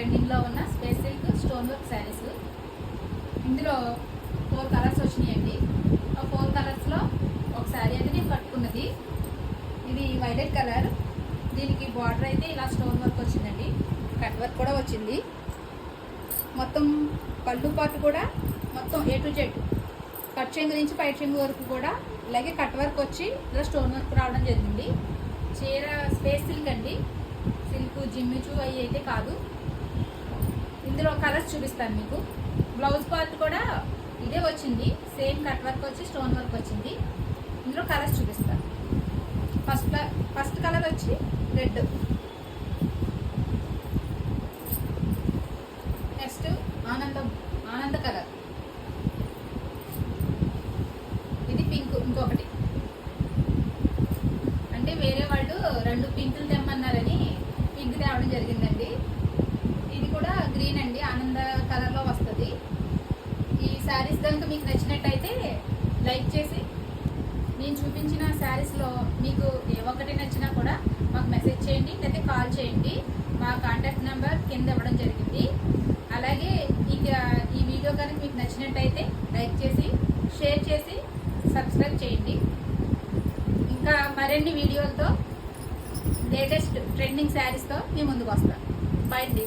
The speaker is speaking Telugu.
ట్రెండింగ్లో ఉన్న space silk stone work saris. ఇందులో 4 కలర్స్ వచ్చినాయండి. ఆ 4 కలర్స్లో ఒక శారీ అయితే నేను కట్టుకున్నది. ఇది వైలెట్ కలర్. దీనికి బార్డర్ అయితే ఇలా స్టోన్ వర్క్ వచ్చిందండి, కట్ వర్క్ కూడా వచ్చింది. మొత్తం పళ్ళు పాటు కూడా మొత్తం A to Z కట్ చెంగు నుంచి పై చెంగు వరకు కూడా ఇలాగే కట్ వర్క్ వచ్చి ఇలా స్టోన్ వర్క్ రావడం జరిగింది. చీర స్పేస్ సిల్క్ అండి, సిల్క్ జిమ్మిచు అవి అయితే కాదు. ఇందులో కలర్స్ చూపిస్తాను మీకు. బ్లౌజ్ పార్ట్ కూడా ఇదే వచ్చింది, సేమ్ కట్ వర్క్ వచ్చి స్టోన్ వర్క్ వచ్చింది. ఇందులో కలర్స్ చూపిస్తాను. ఫస్ట్ కలర్ వచ్చి రెడ్, నెక్స్ట్ ఆనంద కలర్, ఇది పింక్. ఇంకొకటి అంటే వేరే వాళ్ళు 2 పింకులు తెమ్మన్నారని పింక్ తేవడం జరిగిందండి. ఇది కూడా గ్రీన్ అండి, ఆనంద కలర్లో వస్తుంది. ఈ శారీస్ కనుక మీకు నచ్చినట్టయితే లైక్ చేసి, నేను చూపించిన శారీస్లో మీకు ఏ ఒక్కటి నచ్చినా కూడా మాకు మెసేజ్ చేయండి, లేకపోతే కాల్ చేయండి. మా కాంటాక్ట్ నెంబర్ కింద ఇవ్వడం జరిగింది. అలాగే ఈ వీడియో కనుక మీకు నచ్చినట్టయితే లైక్ చేసి, షేర్ చేసి, సబ్స్క్రైబ్ చేయండి. ఇంకా మరిన్ని వీడియోలతో లేటెస్ట్ ట్రెండింగ్ శారీస్తో మీ ముందుకు వస్తాను. బై అండి.